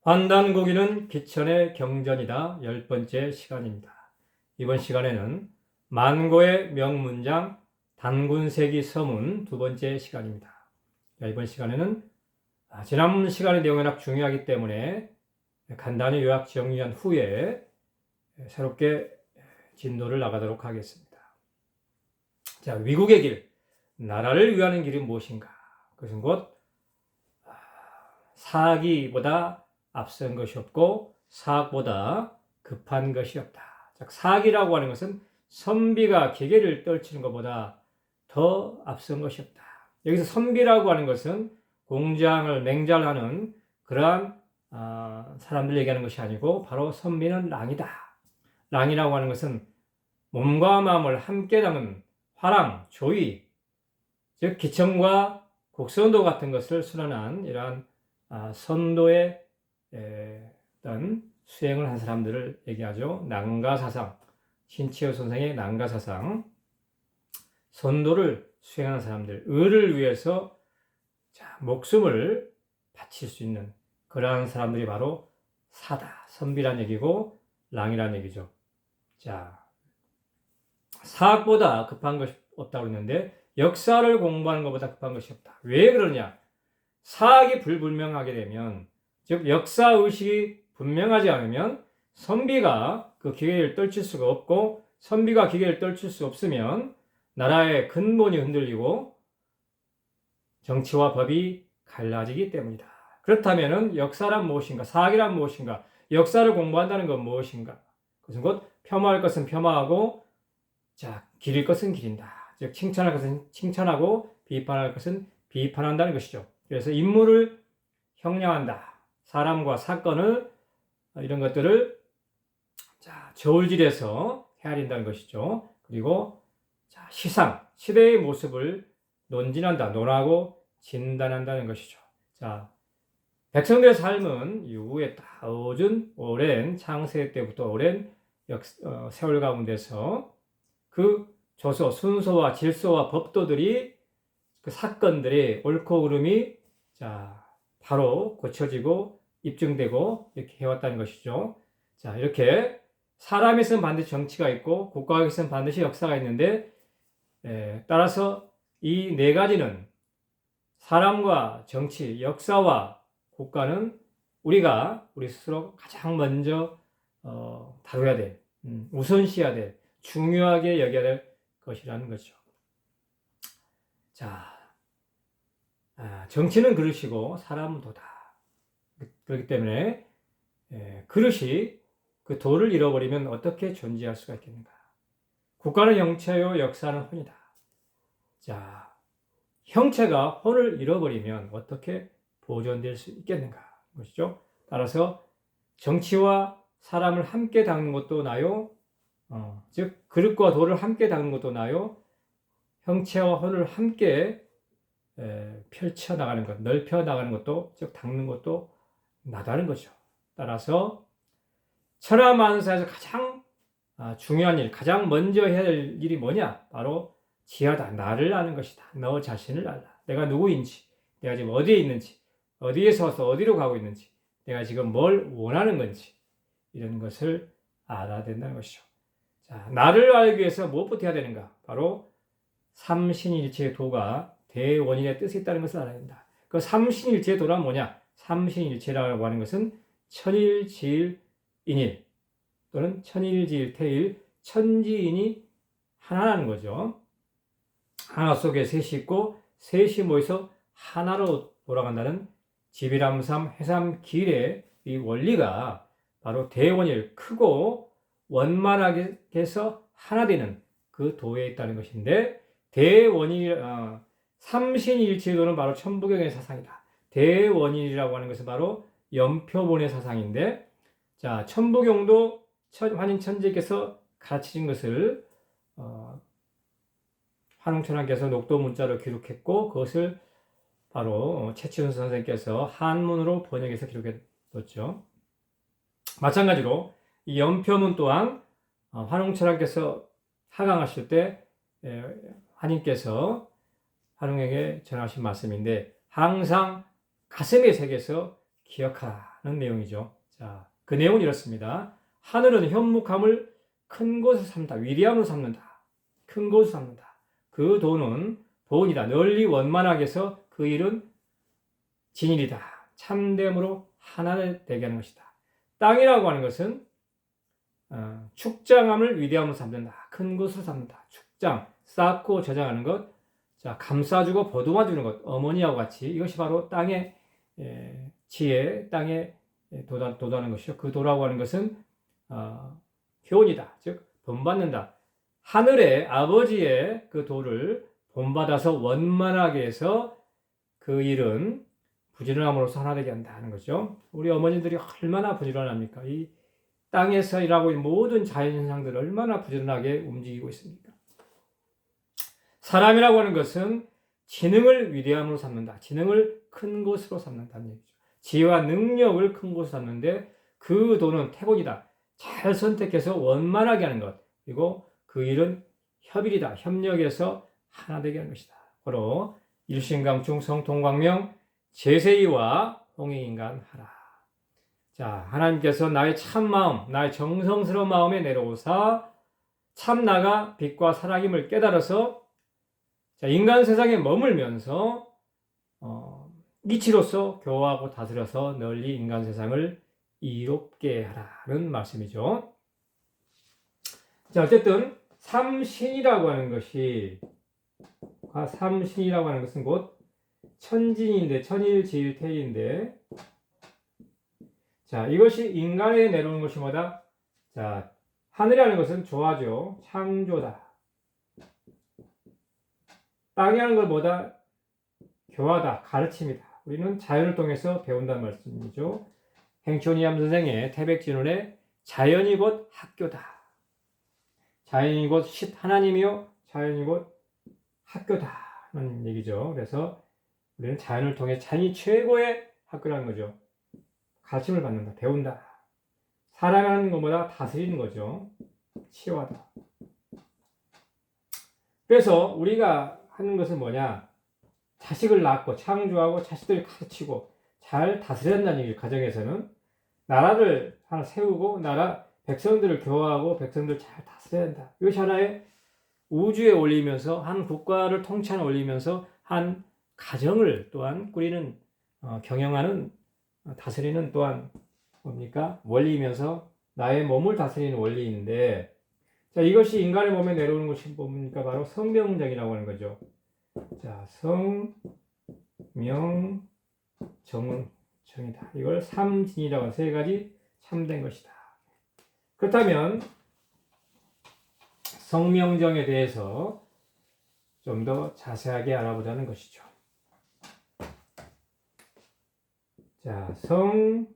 환단고기는 기천의 경전이다. 10번째 시간입니다. 이번 시간에는 만고의 명문장 단군세기 서문 2번째 시간입니다. 이번 시간에는 지난 시간의 내용이 워낙 중요하기 때문에 간단히 요약 정리한 후에 새롭게 진도를 나가도록 하겠습니다. 자, 위국의 길, 나라를 위하는 길이 무엇인가? 그것은 곧 사기보다 앞선 것이 없고 사악보다 급한 것이 없다. 즉, 사기라고 하는 것은 선비가 기계를 떨치는 것보다 더 앞선 것이 없다. 여기서 선비라고 하는 것은 공장을 맹장하는 그러한 사람들 얘기하는 것이 아니고 바로 선비는 랑이다. 랑이라고 하는 것은 몸과 마음을 함께 담은 화랑, 조의, 즉 기천과 곡선도 같은 것을 수련한 이러한 선도의 어떤 수행을 한 사람들을 얘기하죠. 난가사상, 신치호 선생의 난가사상, 선도를 수행하는 사람들, 의를 위해서 목숨을 바칠 수 있는 그러한 사람들이 바로 사다, 선비란 얘기고 랑이란 얘기죠. 자, 사악보다 급한 것이 없다고 했는데 역사를 공부하는 것보다 급한 것이 없다. 왜 그러냐? 사악이 불분명하게 되면, 즉 역사의식이 분명하지 않으면 선비가 그 기계를 떨칠 수가 없고, 선비가 기계를 떨칠 수 없으면 나라의 근본이 흔들리고 정치와 법이 갈라지기 때문이다. 그렇다면 역사란 무엇인가? 사악이란 무엇인가? 역사를 공부한다는 건 무엇인가? 그것은 곧 폄하할 것은 폄하하고, 기릴 것은 기린다. 즉 칭찬할 것은 칭찬하고 비판할 것은 비판한다는 것이죠. 그래서 인물을 형량한다. 사람과 사건을 이런 것들을 저울질해서 헤아린다는 것이죠. 그리고 시상, 시대의 모습을 논진한다. 논하고 진단한다는 것이죠. 백성들의 삶은 이후에 따오준 오랜 창세 때부터 오랜 세월 가운데서 그 조서, 순서와 질서와 법도들이 그 사건들의 옳고 그름이 바로 고쳐지고 입증되고 이렇게 해왔다는 것이죠. 이렇게 사람에 있으면 반드시 정치가 있고 국가에 있으면 반드시 역사가 있는데, 따라서 이 네 가지는 사람과 정치, 역사와 국가는 우리 스스로 가장 먼저 다뤄야 될, 우선시해야 될, 중요하게 여겨야 될 것이라는 거죠. 정치는 그릇이고 사람은 도다. 그렇기 때문에 그릇이 그 도를 잃어버리면 어떻게 존재할 수가 있겠는가? 국가는 형체요, 역사는 혼이다. 형체가 혼을 잃어버리면 어떻게 보존될 수 있겠는가? 것이죠. 따라서 정치와 사람을 함께 닦는 것도 나요. 즉 그릇과 도를 함께 닦는 것도 나요. 형체와 혼을 함께 펼쳐나가는 것, 넓혀나가는 것도, 즉 닦는 것도 나다는 거죠. 따라서 천하만사에서 가장 중요한 일, 가장 먼저 해야 될 일이 뭐냐? 바로 지하다. 나를 아는 것이다. 너 자신을 알라. 내가 누구인지, 내가 지금 어디에 있는지, 어디에 서서 어디로 가고 있는지, 내가 지금 뭘 원하는 건지, 이런 것을 알아야 된다는 것이죠. 나를 알기 위해서 무엇부터 해야 되는가? 바로 삼신일체의 도가 대원인의 뜻이 있다는 것을 알아야 된다. 그 삼신일체의 도란 뭐냐? 삼신일체라고 하는 것은 천일지일인일 또는 천일지일태일, 천지인이 하나라는 거죠. 하나 속에 셋이 있고 셋이 모여서 하나로 돌아간다는 지비람삼 해삼길의 이 원리가 바로 대원일, 크고 원만하게 해서 하나 되는 그 도에 있다는 것인데, 대원일, 삼신일체도는 바로 천부경의 사상이다. 대원일이라고 하는 것은 바로 연표본의 사상인데, 천부경도 환인천재께서 가르치신 것을 환웅천왕께서 녹도문자로 기록했고, 그것을 바로 최치훈 선생께서 한문으로 번역해서 기록해뒀죠. 마찬가지로 이 연표문 또한 환웅천왕께서 하강하실 때 환인께서 환웅에게 전하신 말씀인데, 항상 가슴에 새겨서 기억하라. 하는 내용이죠. 자, 그 내용은 이렇습니다. 하늘은 현묵함을 큰 곳을 삼다. 위대함으로 삼는다. 큰 곳을 삼는다. 그 도는 본이다. 널리 원만하게 해서 그 일은 진일이다. 참됨으로 하나 되게 하는 것이다. 땅이라고 하는 것은 축장함을 위대함으로 삼는다. 큰 것으로 삼는다. 축장, 쌓고 저장하는 것, 자, 감싸주고 보듬어주는 것, 어머니하고 같이 이것이 바로 땅의 지혜, 땅에 도다는 것이죠. 그 도라고 하는 것은 효온이다. 즉 본받는다. 하늘의 아버지의 그 도를 본받아서 원만하게 해서 그 일은 부지런함으로써 하나 되게 한다는 거죠. 우리 어머니들이 얼마나 부지런합니까? 이 땅에서 일하고 있는 모든 자연현상들을 얼마나 부지런하게 움직이고 있습니까? 사람이라고 하는 것은 지능을 위대함으로 삼는다. 지능을 큰 것으로 삼는다는 얘기죠. 지혜와 능력을 큰 것으로 삼는데 그 도는 태본이다. 잘 선택해서 원만하게 하는 것. 그리고 그 일은 협일이다. 협력해서 하나 되게 하는 것이다. 바로 일신강충 성통광명 제세이와 홍익인간 하라. 자, 하나님께서 나의 참마음, 나의 정성스러운 마음에 내려오사 참나가 빛과 사랑임을 깨달아서 자, 인간 세상에 머물면서 이치로서 교화하고 다스려서 널리 인간 세상을 이롭게 하라는 말씀이죠. 자, 어쨌든 삼신이라고 하는 것이 삼신이라고 하는 것은 곧 천진인데 천일지일태인데 자, 이것이 인간에 내려오는 것이 뭐다? 자, 하늘이라는 것은 조화죠. 창조다. 땅이 하는 것 뭐다? 교화다. 가르침이다. 우리는 자연을 통해서 배운다는 말씀이죠. 행촌이암 선생의 태백진원의 자연이 곧 학교다. 자연이 곧 하나님이요. 자연이 곧 학교다. 하는 얘기죠. 그래서 우리는 자연을 통해 자연이 최고의 학교라는 거죠. 가르침을 받는다. 배운다. 사랑하는 것보다 다스리는 거죠. 치유하다. 그래서 우리가 하는 것은 뭐냐? 자식을 낳고 창조하고 자식들을 가르치고 잘 다스려야 한다는 얘기를 가정에서는 나라를 하나 세우고 백성들을 교화하고 백성들을 잘 다스려야 한다. 이것이 하나의 우주에 올리면서 한 국가를 통치하는 올리면서 한 가정을 또한 꾸리는 경영하는 다스리는 또한 뭡니까? 원리이면서 나의 몸을 다스리는 원리인데 자, 이것이 인간의 몸에 내려오는 것이 뭡니까? 바로 성명정이라고 하는 거죠. 자, 정이다. 이걸 삼진이라고 세 가지 참된 것이다. 그렇다면 성명정에 대해서 좀 더 자세하게 알아보자는 것이죠. 자, 성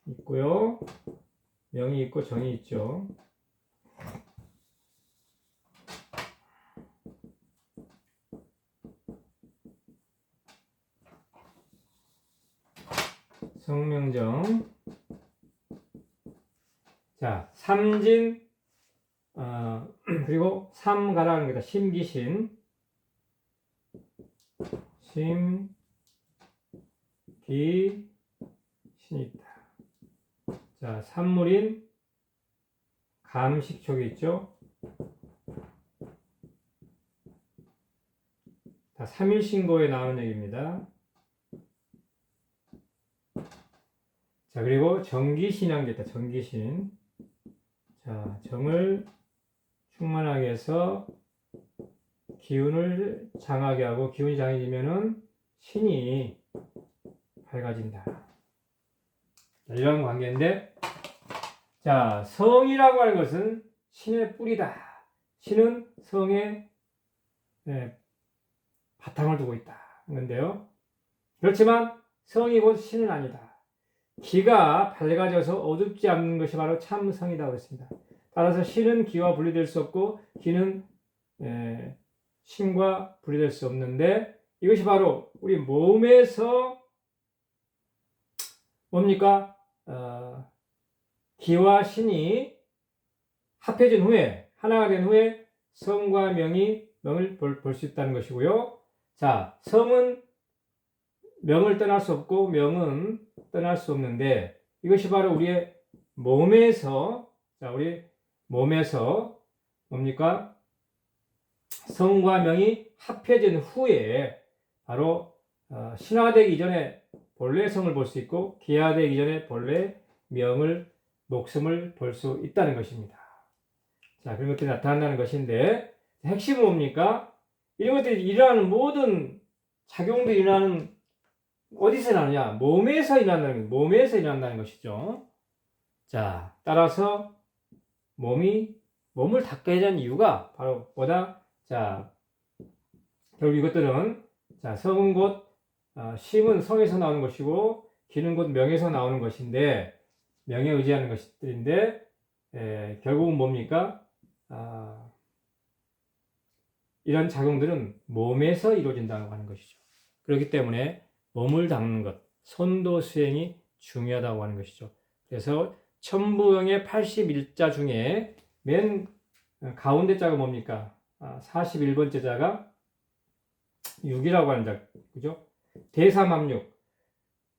있고요. 명이 있고 정이 있죠. 성명정. 자, 삼진, 그리고 삼가라는 거다. 심기신. 심기신이 있다. 자, 산물인 감식촉이 있죠. 다 삼일신고에 나오는 얘기입니다. 자, 그리고 정기신이라는 게 있다. 정기신. 자, 정을 충만하게 해서 기운을 장하게 하고 기운이 장해지면은 신이 밝아진다. 자, 이런 관계인데 자, 성이라고 하는 것은 신의 뿌리다. 신은 성에 바탕을 두고 있다. 그런데요. 그렇지만 성이 곧 신은 아니다. 기가 밝아져서 어둡지 않는 것이 바로 참성이라고 했습니다. 따라서 신은 기와 분리될 수 없고 기는 신과 분리될 수 없는데 이것이 바로 우리 몸에서 뭡니까? 기와 신이 합해진 후에 하나가 된 후에 성과 명을 볼 수 있다는 것이고요. 자, 성은 명을 떠날 수 없고 명은 떠날 수 없는데 이것이 바로 우리의 몸에서 우리 몸에서 뭡니까? 성과 명이 합해진 후에 바로 신화되기 이전에 본래 성을 볼 수 있고 기하되기 전에 본래 명을 목숨을 볼 수 있다는 것입니다. 자, 그런 것들이 나타난다는 것인데 핵심은 뭡니까? 이런 것들이 일어나는 모든 작용들이 일어나는 어디서 일어나느냐? 몸에서 일어난다는 것이죠. 자, 따라서 몸을 닦아야 하는 이유가 바로 뭐다? 자, 결국 이것들은 자, 성은 곧 심은 성에서 나오는 것이고 기는 곧 명에서 나오는 것인데 명에 의지하는 것들인데 결국은 뭡니까? 이런 작용들은 몸에서 이루어진다고 하는 것이죠. 그렇기 때문에 몸을 닦는 것, 선도 수행이 중요하다고 하는 것이죠. 그래서 천부경의 81자 중에 맨 가운데 자가 뭡니까? 41번째 자가 6이라고 하는 자, 그죠? 대삼합육.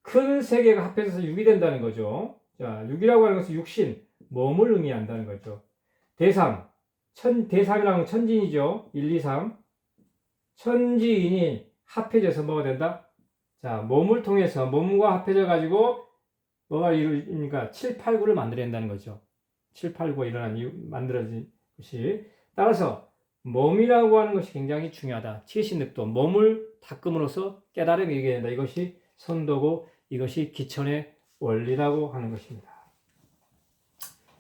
큰 세 개가 합해져서 6이 된다는 거죠. 자, 6이라고 하는 것은 육신, 몸을 의미한다는 거죠. 대삼이라는 건 천진이죠. 1, 2, 3. 천지인이 합해져서 뭐가 된다? 자, 몸을 통해서 몸과 합해져 가지고 뭐가 이루니까 7, 8, 9를 만들어낸다는 거죠. 7, 8, 9가 만들어진 것이. 따라서 몸이라고 하는 것이 굉장히 중요하다. 칠신득도 몸을 닦음으로써 깨달음이 이게 된다. 이것이 선도고 이것이 기천의 원리라고 하는 것입니다.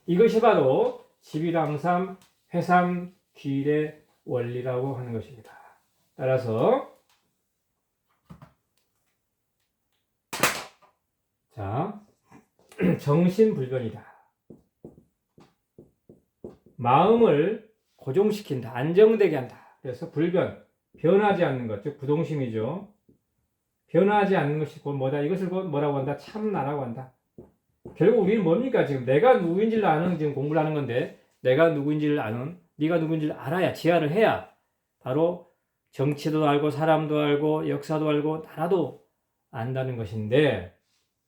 이것이 바로 지비랑삼 회삼 귀일의 원리라고 하는 것입니다. 따라서 자, 정신불변이다. 마음을 고정시킨다. 안정되게 한다. 그래서 불변, 변하지 않는 것, 즉 부동심이죠. 변하지 않는 것이 곧 뭐다? 이것을 곧 뭐라고 한다? 참나라고 한다. 결국 우리는 뭡니까? 지금 내가 누구인지를 아는 지금 공부를 하는 건데 내가 누구인지를 아는, 네가 누구인지를 알아야 지하를 해야 바로 정치도 알고 사람도 알고 역사도 알고 나라도 안다는 것인데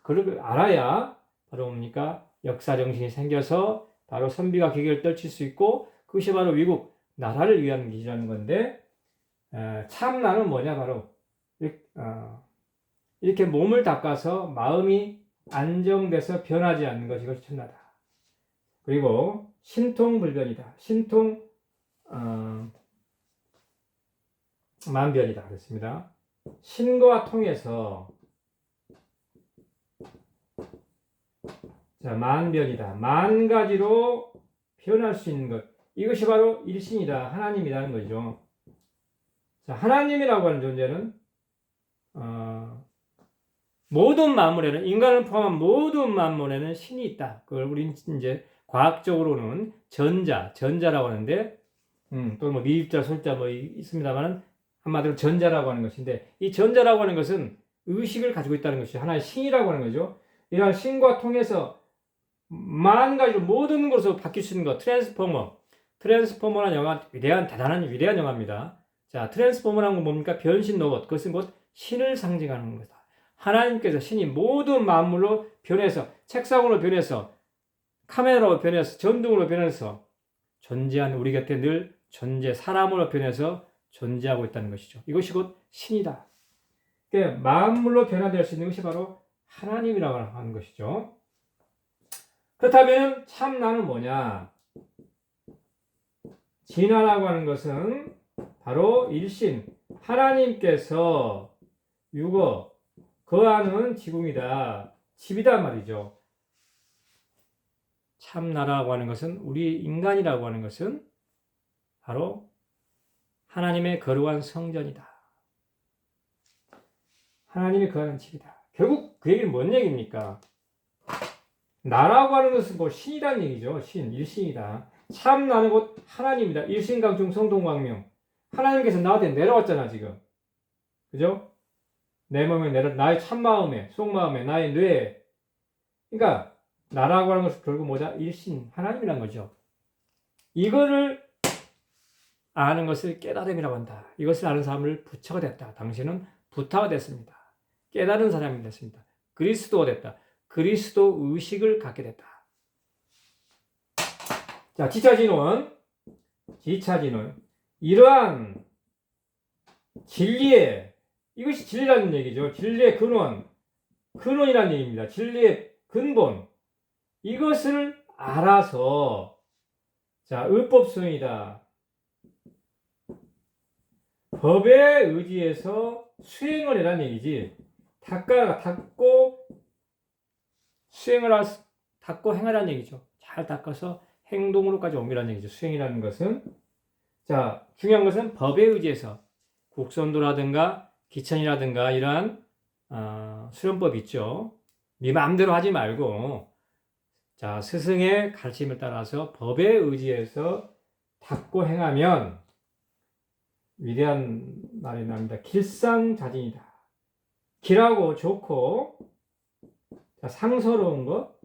그걸 알아야 바로 뭡니까? 역사 정신이 생겨서 바로 선비가 기계를 떨칠 수 있고 그것이 바로 위국 나라를 위한 길이라는 건데 참나는 뭐냐? 바로 이렇게 몸을 닦아서 마음이 안정돼서 변하지 않는 것이 이것이 천나다. 그리고 신통불변이다. 신통 만변이다. 그렇습니다. 신과 통해서 자, 만변이다. 만 가지로 변할 수 있는 것. 이것이 바로 일신이다. 하나님이라는 거죠. 자, 하나님이라고 하는 존재는 모든 만물에는 인간을 포함한 모든 만물에는 신이 있다. 그걸 우리는 이제 과학적으로는 전자라고 하는데 또는 뭐 미입자, 솔자 뭐 있습니다만은 한마디로 전자라고 하는 것인데 이 전자라고 하는 것은 의식을 가지고 있다는 것이 하나의 신이라고 하는 거죠. 이러한 신과 통해서 만 가지로 모든 것으로 바뀔 수 있는 것. 트랜스포머라는 영화 대단한 위대한 영화입니다. 자, 트랜스포머라는 건 뭡니까? 변신 로봇. 그것은 곧 신을 상징하는 거다. 하나님께서 신이 모든 만물로 변해서 책상으로 변해서 카메라로 변해서 전등으로 변해서 존재한 우리 곁에 늘 사람으로 변해서 존재하고 있다는 것이죠. 이것이 곧 신이다. 그러니까 만물로 변화될 수 있는 것이 바로 하나님이라고 하는 것이죠. 그렇다면 참나는 뭐냐? 진화라고 하는 것은 바로 일신, 하나님께서 육어, 거하는 지궁이다, 집이다 말이죠. 참나라고 하는 것은 우리 인간이라고 하는 것은 바로 하나님의 거룩한 성전이다. 하나님의 거룩한 집이다. 결국 그 얘기는 뭔 얘기입니까? 나라고 하는 것은 곧 신이라는 얘기죠. 신, 일신이다. 참나는 곧 하나님이다. 일신강중 성동광명. 하나님께서 나한테 내려왔잖아 지금. 그죠? 내 몸에 나의 참마음에, 속마음에, 나의 뇌에. 그러니까 나라고 하는 것은 결국 뭐다? 일신, 하나님이란 거죠. 이거를 아는 것을 깨달음이라고 한다. 이것을 아는 사람을 부처가 됐다. 당신은 부타가 됐습니다. 깨달은 사람이 됐습니다. 그리스도가 됐다. 그리스도 의식을 갖게 됐다. 자, 지차진원. 이러한 진리의, 이것이 진리라는 얘기죠. 진리의 근원이라는 얘기입니다. 진리의 근본. 이것을 알아서, 자, 의법성이다. 법에 의지해서 수행을 해라는 얘기지. 닦고 닦고 행하라는 얘기죠. 잘 닦아서 행동으로까지 옮기라는 얘기죠. 수행이라는 것은. 자, 중요한 것은 법에 의지해서 국선도라든가 기천이라든가 이러한 수련법 있죠. 네 마음대로 하지 말고, 자, 스승의 가르침을 따라서 법에 의지해서 닦고 행하면 위대한 말이 납니다. 길상자진이다. 길하고 좋고, 자, 상서로운 것,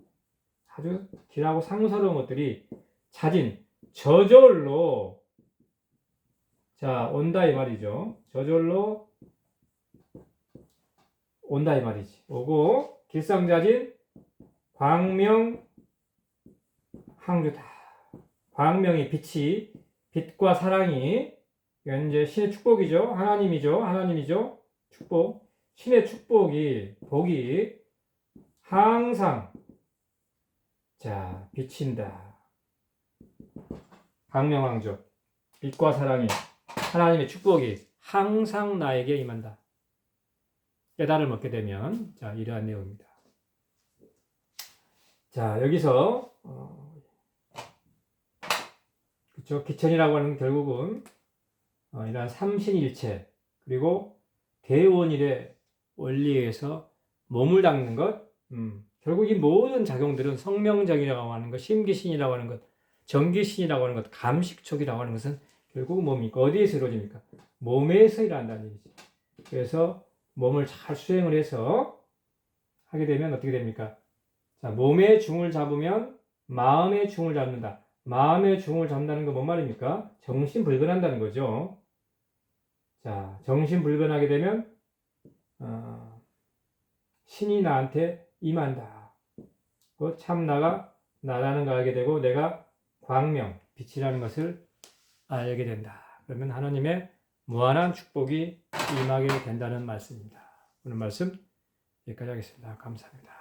아주 길하고 상서로운 것들이 자진, 저절로, 자, 온다 이 말이죠. 저절로 온다 이 말이지. 오고, 길상자진, 광명, 항주다. 광명이 빛이, 빛과 사랑이, 이건 이제 신의 축복이죠. 하나님이죠. 축복. 신의 축복이, 복이 항상, 자, 비친다. 광명왕조. 빛과 사랑이, 하나님의 축복이 항상 나에게 임한다. 깨달음을 얻게 되면, 자, 이러한 내용입니다. 자, 여기서, 그쵸. 기천이라고 하는 결국은, 이러한 삼신일체, 그리고 대원일의 원리에 의해서 몸을 닦는 것, 결국 이 모든 작용들은 성명적이라고 하는 것, 심기신이라고 하는 것, 정기신이라고 하는 것, 감식촉이라고 하는 것은 결국 뭡니까? 어디에서 이루어집니까? 몸에서 일어난다는 얘기지. 그래서 몸을 잘 수행을 해서 하게 되면 어떻게 됩니까? 자, 몸의 중을 잡으면 마음의 중을 잡는다. 마음의 중을 잡는다는 건 뭔 말입니까? 정신불변한다는 거죠. 자, 정신불변하게 되면 신이 나한테 임한다. 그 참나가 나라는 걸 알게 되고 내가 광명, 빛이라는 것을 알게 된다. 그러면 하나님의 무한한 축복이 임하게 된다는 말씀입니다. 오늘 말씀 여기까지 하겠습니다. 감사합니다.